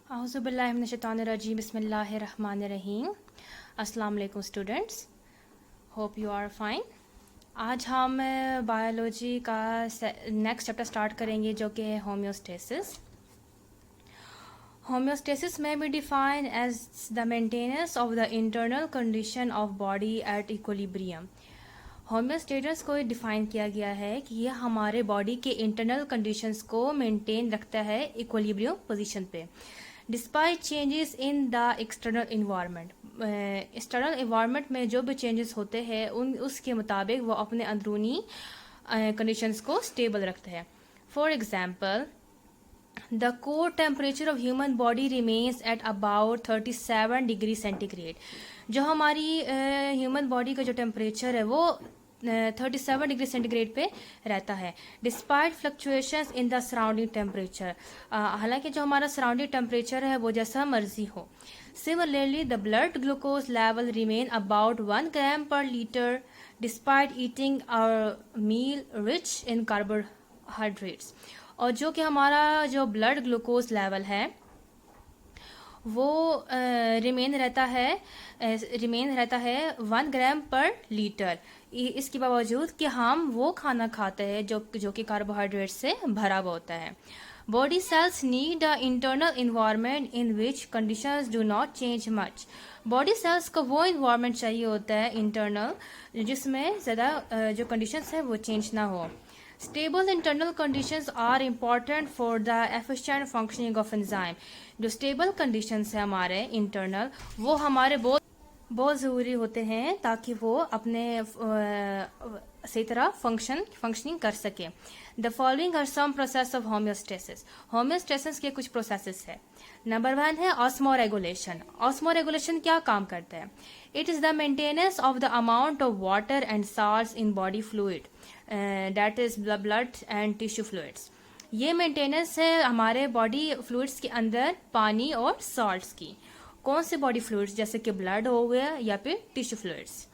Auzubillahiminash-shaytanir-rajim. Bismillahir-rahmanir-rahim. अस्सलाम वालेकुम students, hope you are fine. आज हम बायोलॉजी का नेक्स्ट चैप्टर स्टार्ट करेंगे जो कि है होम्योस्टेसिस। होम्योस्टेसिस में be define as the maintenance of the internal condition of body at equilibrium. Homeostasis को डिफाइन किया गया है कि यह हमारे बॉडी के इंटरनल कंडीशंस को मेंटेन रखता है इक्विलिब्रियम पोजीशन पे despite changes in the external environment. External environment में जो भी चेंजेस होते हैं उसके मुताबिक वो अपने अंदरूनी कंडीशंस को स्टेबल रखता है। For example, the core temperature of human body remains at about 37 degree centigrade. जो हमारी ह्यूमन बॉडी का जो टेम्परेचर है वो 37 डिग्री सेंटीग्रेड पे रहता है despite fluctuations in the surrounding temperature. हालांकि जो हमारा सराउंडिंग टेम्परेचर है वो जैसा मर्जी हो। Similarly the blood glucose level remain about 1 gram per litre despite eating our meal rich in carbohydrates. और जो कि हमारा जो ब्लड ग्लूकोज लेवल है वो रिमेन रहता है 1 ग्राम पर लीटर, इसके बावजूद कि हम वो खाना खाते हैं जो कि कार्बोहाइड्रेट से भरा हुआ होता है। Body cells need a internal environment in which conditions do not change much. Body cells को वो इन्वायरमेंट चाहिए होता है इंटरनल जिसमें ज़्यादा जो कंडीशंस है वो चेंज ना हो। Stable internal conditions are important for the efficient functioning of enzyme. जो स्टेबल कंडीशंस है हमारे इंटरनल वो हमारे बहुत ज़रूरी होते हैं ताकि वो अपने सही तरह फंक्शनिंग कर सके। The following are some process of homeostasis. Homeostasis के कुछ प्रोसेसेस है। नंबर 1 है ऑस्मोरेगुलेशन। ऑस्मोरेगुलेशन क्या काम करता है? It is the maintenance of the amount of water and salts in body fluid that is blood and tissue fluids. ये maintenance है हमारे बॉडी फ्लूइड्स के अंदर पानी और सॉल्ट्स की। कौन से बॉडी फ्लूइड्स? जैसे कि ब्लड हो गया या फिर tissue fluids.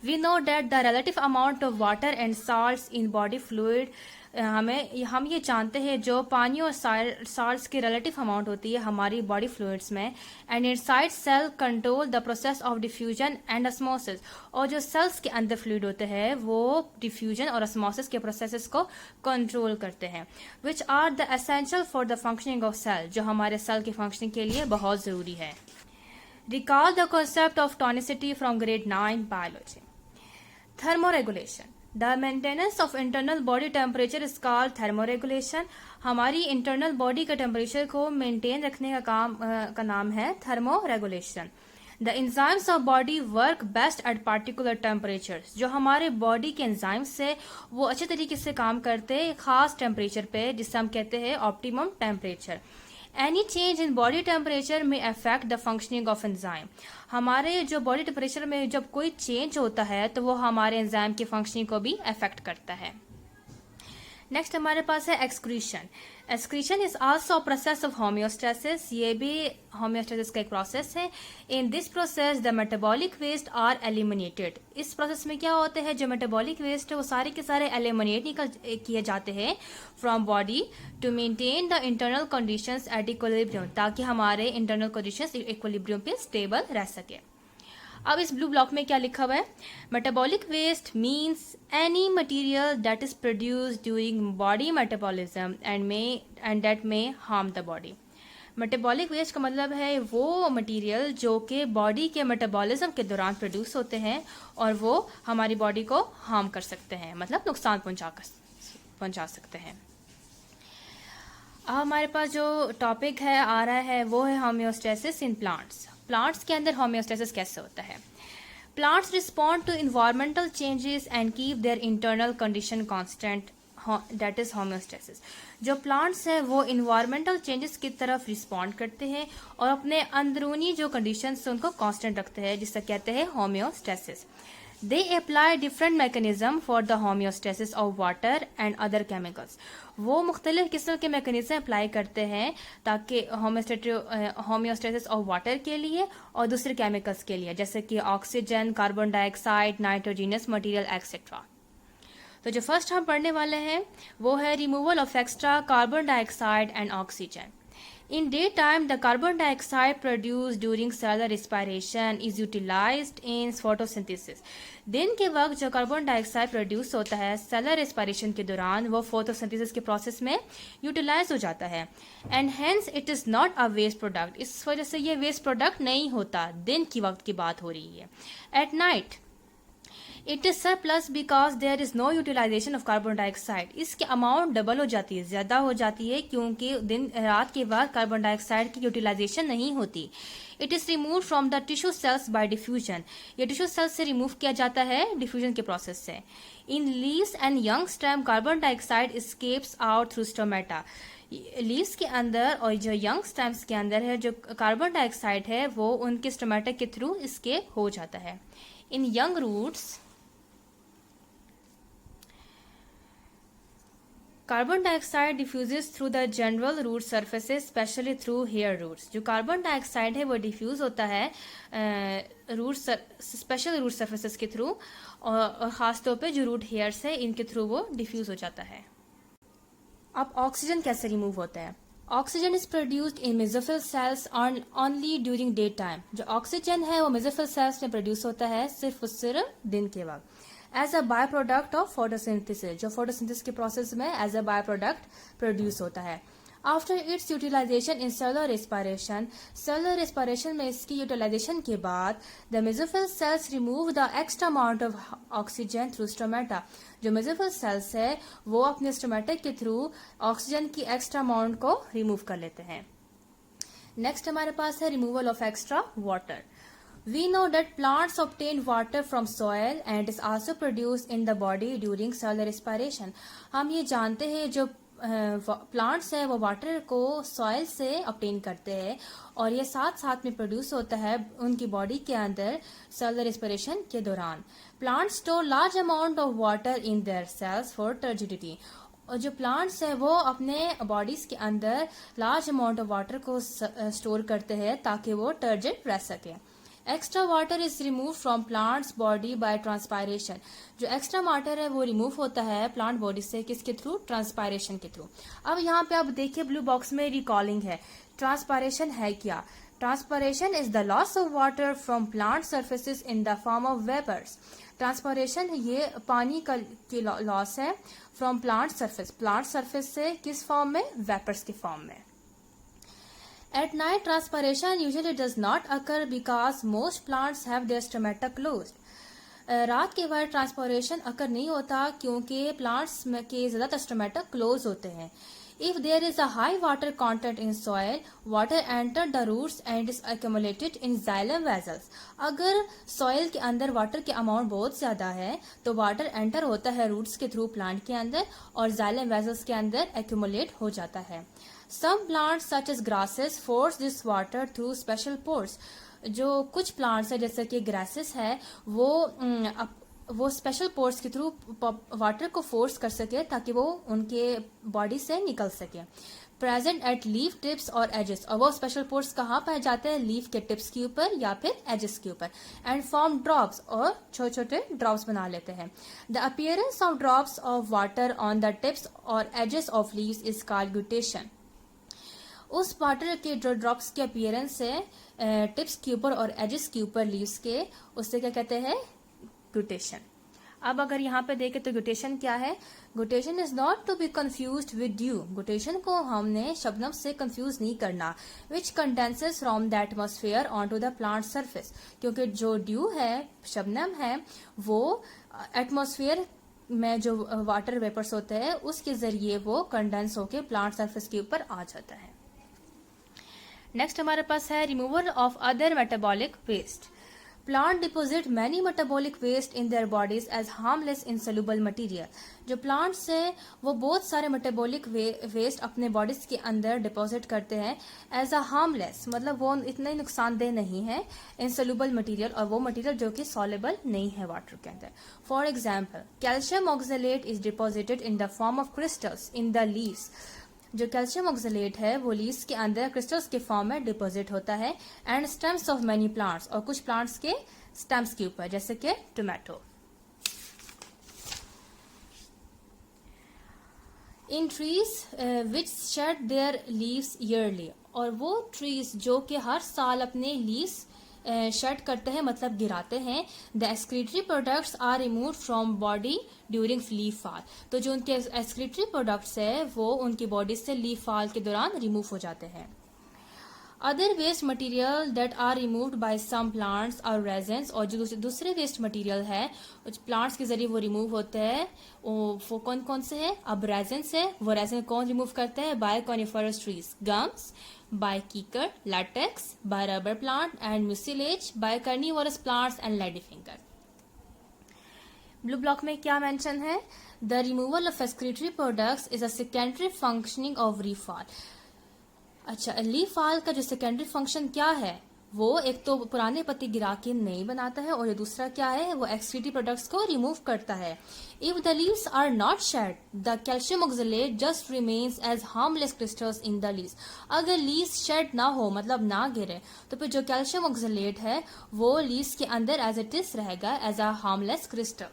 We know that the relative amount of water and salts in body fluid हम ये जानते हैं जो पानी और साल्ट्स की रिलेटिव अमाउंट होती है हमारी बॉडी फ्लूइड्स में। And inside cell control the process of diffusion and osmosis. और जो सेल्स के अंदर फ्लूइड होते हैं वो डिफ्यूजन और ऑस्मोसिस के प्रोसेसेस को कंट्रोल करते हैं which are the essential for the functioning of cell, जो हमारे सेल की फंक्शनिंग के लिए बहुत ज़रूरी है। Recall the concept of tonicity from grade 9 biology. Thermoregulation. The maintenance of internal body temperature is called thermoregulation. हमारी इंटरनल बॉडी का टेम्परेचर को मेंटेन रखने का नाम है thermoregulation. The enzymes of body work best at particular temperatures. जो हमारे body के एंजाइम्स है वो अच्छे तरीके से काम करते हैं खास टेम्परेचर पे जिसे हम कहते हैं optimum temperature. Any change in body temperature में affect the functioning of enzyme. हमारे जो बॉडी टेम्परेचर में जब कोई चेंज होता है तो वो हमारे एंजाइम की फंक्शनिंग को भी अफेक्ट करता है। नेक्स्ट हमारे पास है excretion. Excretion is also process of homeostasis. ये भी होम्योस्टेसिस का एक प्रोसेस है। In this process the metabolic waste are eliminated. इस प्रोसेस में क्या होता है, जो मेटाबॉलिक वेस्ट है वो सारे के सारे एलिमिनेट किए जाते हैं from body to maintain the internal conditions at equilibrium, ताकि हमारे इंटरनल कंडीशंस इक्विलिब्रियम पे स्टेबल रह सके। अब इस ब्लू ब्लॉक में क्या लिखा हुआ है? Metabolic waste means any material that is produced during body metabolism and that may harm the body. Metabolic waste का मतलब है वो मटेरियल जो कि बॉडी के मेटाबॉलिज्म के दौरान प्रोड्यूस होते हैं और वो हमारी बॉडी को हार्म कर सकते हैं, मतलब नुकसान पहुंचा सकते हैं। अब हमारे पास जो टॉपिक है आ रहा है वो है होम्योस्टेसिस इन प्लांट्स। प्लांट्स के अंदर होम्योस्टेसिस कैसे होता है? Plants respond to environmental changes and keep their internal condition constant, that is homeostasis. जो प्लांट्स हैं वो इन्वायरमेंटल चेंजेस की तरफ रिस्पॉन्ड करते हैं और अपने अंदरूनी जो कंडीशंस उनको कांस्टेंट रखते हैं, जिसे कहते हैं homeostasis. They apply different mechanism for the homeostasis of water and other chemicals. वो मुख्तलिफ किस्म के मैकेनिज्म अप्लाई करते हैं ताकि होम्योस्टेसिस ऑफ वाटर के लिए और दूसरे केमिकल्स के लिए, जैसे कि oxygen, carbon dioxide, nitrogenous material etcetera. तो जो फर्स्ट हम पढ़ने वाले हैं वो है removal of extra carbon dioxide and oxygen. In daytime, the carbon dioxide produced during cellular respiration is utilized in photosynthesis. दिन के वक्त जो कार्बन डाइऑक्साइड प्रोड्यूस होता है सेलर रेस्पिरेशन के दौरान वो फोटोसिंथेसिस के प्रोसेस में यूटिलाइज हो जाता है and hence it is not a waste product. इस वजह से ये वेस्ट प्रोडक्ट नहीं होता. दिन की वक्त की बात हो रही है. At night it is surplus because there is no utilization of carbon dioxide. इसकी अमाउंट डबल हो जाती है, ज्यादा हो जाती है, क्योंकि दिन रात के बाद कार्बन डाइऑक्साइड की यूटिलाइजेशन नहीं होती. It is remove from the tissue cells bye diffusion. ये टिश्यू सेल्स से रिमूव किया जाता है डिफ्यूजन के प्रोसेस से. In leaves and young stem carbon dioxide escapes out through stomata. Leaves के अंदर और जो यंग स्टेम्स के अंदर है जो कार्बन डाइऑक्साइड है वो उनके स्टोमेटा के थ्रू एस्केप हो जाता है. In young roots carbon dioxide diffuses through the general root surfaces specially through hair roots. जो कार्बन डाइऑक्साइड है वो डिफ्यूज होता है स्पेशल रूट सर्फेसेस के थ्रू और खासतौर पे जो रूट हेयर्स है इनके थ्रू वो डिफ्यूज हो जाता है. अब ऑक्सीजन कैसे रिमूव होता है? Oxygen is produced in mesophyll cells only during day time. जो ऑक्सीजन है वो मेसोफिल सेल्स में प्रोड्यूस होता है सिर्फ दिन के वक्त as a by product of photosynthesis. जो फोटोसिंथेसिस के प्रोसेस में as a by product produce होता है. After its utilization in cellular respiration में इसकी यूटिलाइजेशन के बाद the mesophyll cells remove the extra amount of oxygen through stomata. जो मेसोफिल सेल्स है वो अपने स्टोमेटा के थ्रू ऑक्सीजन की एक्स्ट्रा अमाउंट को रिमूव कर लेते हैं. नेक्स्ट हमारे पास है removal of extra water. We know that plants obtain water from soil and is also produced in the body during cellular respiration. हम ये जानते हैं जो प्लांट्स है वो वाटर को सॉइल से ऑब्टेन करते हैं और ये साथ साथ में प्रोड्यूस होता है उनकी बॉडी के अंदर सेलुलर रेस्पिरेशन के दौरान. Plants store large amount of water in their cells for turgidity. और जो प्लांट्स है वो अपने बॉडीज के अंदर लार्ज अमाउंट ऑफ वाटर को स्टोर करते हैं ताकि वो टर्जिड रह सके. Extra water is remove from plants body by transpiration. जो एक्स्ट्रा वाटर है वो रिमूव होता है प्लांट बॉडी से किसके थ्रू? ट्रांसपायरेशन के थ्रू. अब यहाँ पे आप देखिए ब्लू बॉक्स में रिकॉलिंग है. ट्रांसपायरेशन है क्या? Transpiration is the loss of water from plant surfaces in the form of vapours. Transpiration ये पानी का की लॉस है फ्रॉम प्लांट सरफेस से किस फॉर्म में? वेपर्स के फॉर्म में. At night, transpiration usually does not occur because most plants have their stomata closed. रात के वक्त ट्रांसपोरेशन अकर नहीं होता क्योंकि प्लांट्स के ज्यादातर स्टोमेटा क्लोज होते हैं. If there is a high water content in soil, water enter the roots and is accumulated in xylem vessels. अगर सॉइल के अंदर वाटर के अमाउंट बहुत ज्यादा है तो वाटर एंटर होता है रूट्स के थ्रू प्लांट के अंदर और xylem vessels के अंदर एक्यूमुलेट हो जाता है. Some plants such as grasses force this water through special pores. जो कुछ प्लांट्स है जैसे कि ग्रासेस है वो स्पेशल पोर्स के थ्रू वाटर को फोर्स कर सके ताकि वो उनके बॉडी से निकल सके. प्रेजेंट एट लीफ टिप्स और एजेस. और वो स्पेशल पोर्स कहाँ पाए जाते हैं? लीफ के टिप्स के ऊपर या फिर एजेस के ऊपर. एंड फॉर्म ड्रॉप्स और छोटे छोटे ड्रॉप्स बना लेते हैं. The appearance of drops of water on the tips और edges of leaves is called guttation. उस वाटर के जो ड्रॉप्स के अपीयरेंस है टिप्स के ऊपर और एजेस के ऊपर लीव्स के, उससे क्या कहते हैं? ग्यूटेशन. अब अगर यहाँ पे देखें तो ग्यूटेशन क्या है? Guttation is not to be confused with dew. Guttation को हमने शबनम से कंफ्यूज नहीं करना. Which condenses from the atmosphere on to the plant surface. क्योंकि जो ड्यू है, शबनम है, वो एटमोस्फेयर में जो वाटर वेपर्स होते हैं उसके जरिए वो कंडेंस होके प्लांट सर्फेस के ऊपर आ जाता है. नेक्स्ट हमारे पास है removal of other metabolic waste. Plant deposit many metabolic waste in their bodies as harmless insoluble material. जो प्लांट्स है वो बहुत सारे मेटाबॉलिक वेस्ट अपने बॉडीज के अंदर डिपॉजिट करते हैं एज अ हार्मलेस, मतलब वो इतने नुकसानदेह नहीं है, इनसोल्यूबल मटेरियल, और वो मटेरियल जो कि सॉल्युबल नहीं है वाटर के अंदर. For example, calcium oxalate is deposited in the form of crystals in the leaves. जो कैल्शियम ऑक्सलेट है वो लीव्स के अंदर क्रिस्टल्स के फॉर्म में डिपॉजिट होता है. And stems of many plants, और कुछ प्लांट्स के स्टेम्स के ऊपर जैसे कि tomato. In trees which shade there leaves yearly. और वो ट्रीज जो कि हर साल अपने लीव्स शेड करते हैं, मतलब गिराते हैं, the excretory products are remove from body during leaf fall. तो जो उनके एक्सक्रीटरी प्रोडक्ट्स है वो उनकी बॉडी से लीफ फॉल के दौरान रिमूव हो जाते हैं। Other waste material that are removed by some plants और रेजेंस, और जो दूसरे वेस्ट मटेरियल है प्लांट्स के जरिए वो रिमूव होते हैं, वो कौन कौन से हैं? अब रेजेंस है, वो रेजेंस कौन रिमूव करते हैं? By coniferous trees, gums, by kikar, latex, by rubber plant and mucilage, by carnivorous plants and ladyfinger. Blue block में क्या मेंशन है? The removal of excretory products is a secondary functioning of leaf fall. अच्छा, leaf fall का जो secondary function क्या है? वो एक तो पुराने पत्ते गिरा के नए बनाता है, और ये दूसरा क्या है? वो एक्सक्रीटरी प्रोडक्ट्स को रिमूव करता है। If the leaves are not shed, the calcium oxalate just remains as harmless crystals in the leaves. अगर लीव्स शेड ना हो, मतलब ना गिरे, तो फिर जो कैल्शियम ऑक्सलेट है वो लीव्स के अंदर एज इट इज रहेगा, as a harmless crystal.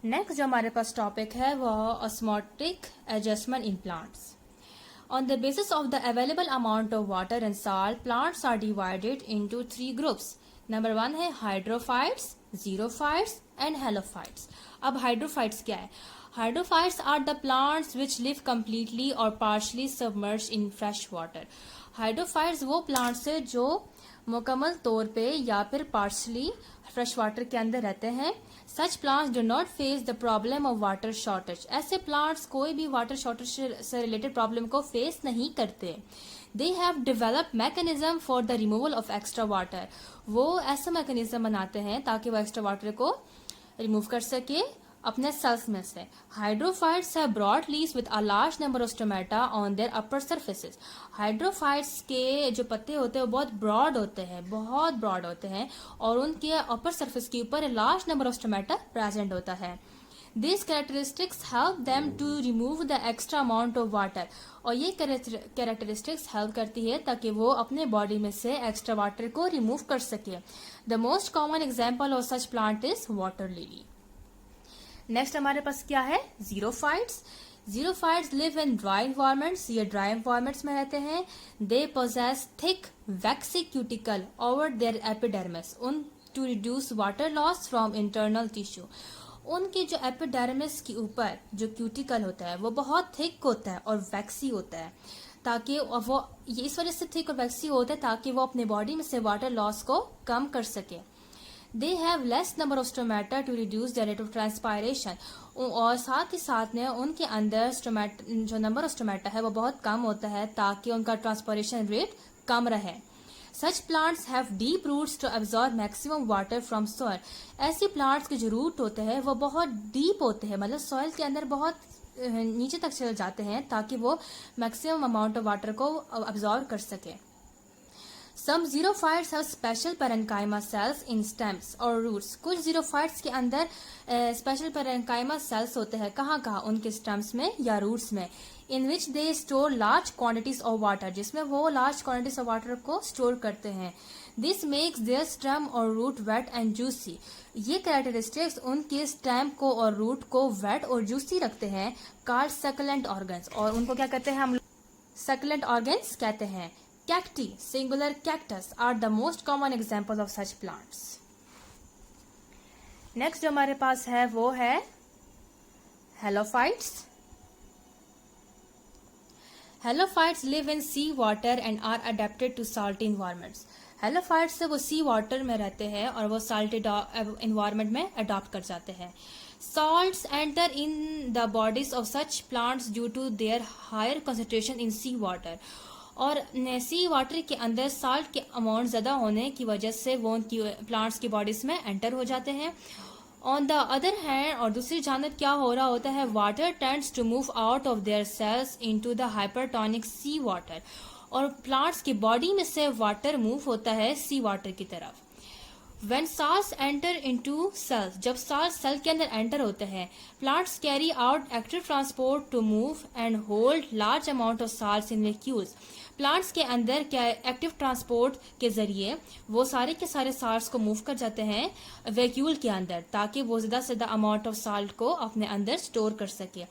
Next जो हमारे पास टॉपिक है वो osmotic adjustment in plants. On the basis of the available amount of water and salt, plants are divided into 3 groups. Number 1 है hydrophytes, xerophytes and halophytes. अब hydrophytes क्या है? Hydrophytes are the plants which live completely or partially submerged in fresh water. Hydrophytes वो plants है जो मुकम्मल तौर पे या फिर पार्शली फ्रेश वाटर के अंदर रहते हैं। सच plants do not face the problem of water shortage. ऐसे प्लांट्स कोई भी वाटर शॉर्टेज से रिलेटेड प्रॉब्लम को फेस नहीं करते। They have develop mechanism for the removal of extra water. वो ऐसा मैकेनिज्म बनाते हैं ताकि वो एक्स्ट्रा वाटर को रिमूव कर सके अपने सेल्स में से। Hydrophytes have broad leaves with a large number of stomata on their upper surfaces. Hydrophytes के जो पत्ते होते हैं वो बहुत ब्रॉड होते हैं और उनके अपर सरफेस के ऊपर large number of stomata present होता है। These characteristics help them to remove the extra amount of water। और ये characteristics help करती है ताकि वो अपने बॉडी में से एक्स्ट्रा वाटर को रिमूव कर सके। The most common example of such plant is water lily। Next हमारे पास क्या है? Xerophytes. Xerophytes live in dry environments. ये ड्राई इन्वायरमेंट्स में रहते हैं। They possess thick waxy cuticle over their epidermis उन to reduce water loss from internal tissue. उनके जो एपिडर्मिस के ऊपर जो क्यूटिकल होता है वो बहुत थिक होता है और वैक्सी होता है, ताकि वो ये इस वजह से थिक और वैक्सी होता है ताकि वो अपने बॉडी में से वाटर लॉस को कम कर सके। They have less number of stomata to reduce the rate of transpiration। और साथ ही साथ में उनके अंदर जो नंबर ऑफ स्टोमेटा है वो बहुत कम होता है ताकि उनका ट्रांसपायरेशन रेट कम रहे। Such plants have deep roots to absorb maximum water from soil। ऐसी प्लांट्स के जो रूट होते हैं वो बहुत डीप होते हैं, मतलब सॉइल के अंदर बहुत नीचे तक चले जाते हैं ताकि वो मैक्सिमम अमाउंट ऑफ वाटर को अब्जॉर्ब कर सके। Some xerophytes have special parenchyma cells in stems or roots। कुछ xerophytes के अंदर स्पेशल parenchyma cells होते हैं। कहाँ उनके stems में या roots में। In which they store large quantities of water। जिसमें वो large quantities of water को store करते हैं। This makes their stem or root wet and juicy। ये characteristics उनके stem को और root को wet और juicy रखते हैं। Called succulent organs। और उनको क्या कहते हैं हम लोग? Succulent organs कहते हैं। Cacti, singular cactus, are the most common example of such plants। Next जो हमारे पास है वो है halophytes. Halophytes live in sea water and are adapted to salty environments. Halophytes से वो सी वाटर में रहते हैं और वो साल्टी इन्वायरमेंट में अडॉप्ट कर जाते हैं। Salts enter in the bodies of such plants due to their higher concentration in sea water। और सी वाटर के अंदर साल्ट के अमाउंट ज़्यादा होने की वजह से वो उनकी प्लांट्स की बॉडीज में एंटर हो जाते हैं। ऑन द अदर हैंड, और दूसरी जानब क्या हो रहा होता है? Water tends to move out of their cells into the hypertonic sea water. और प्लांट्स की बॉडी में से वाटर मूव होता है सी वाटर की तरफ। When salts enter into cells, जब salts सेल के अंदर एंटर होते हैं, plants carry out active transport to move and hold large amount of salts in vacuoles। Plants के अंदर क्या एक्टिव ट्रांसपोर्ट के जरिए वो सारे के सारे साल्ट्स को मूव कर जाते हैं वैक्यूल के अंदर ताकि वो ज्यादा से ज्यादा अमाउंट ऑफ साल्ट को अपने अंदर स्टोर कर सके।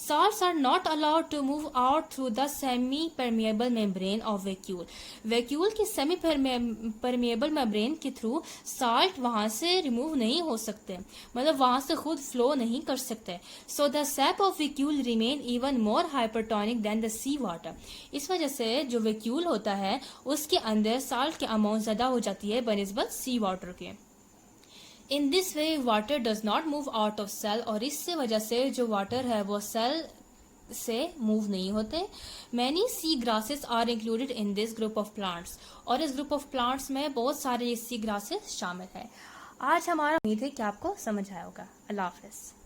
Salts are not allowed to move out through the semi-permeable membrane of vacuole. Vacuole की semi-permeable membrane के थ्रू salt वहां से remove नहीं हो सकते, मतलब वहां से खुद flow नहीं कर सकते. So the sap of vacuole remain even more hypertonic than the sea water. इस वजह से जो vacuole होता है उसके अंदर salt की amount ज़्यादा हो जाती है बनिस्बत sea water के. In this way water does not move out of cell, और इससे वजह से जो वाटर है वो सेल से मूव नहीं होते. Many sea grasses are included in this group of plants, और इस ग्रुप ऑफ प्लांट्स में बहुत सारे सी ग्रासेस शामिल है. आज हमारा उम्मीद है कि आपको समझ आया होगा. अल्लाह हाफिज़.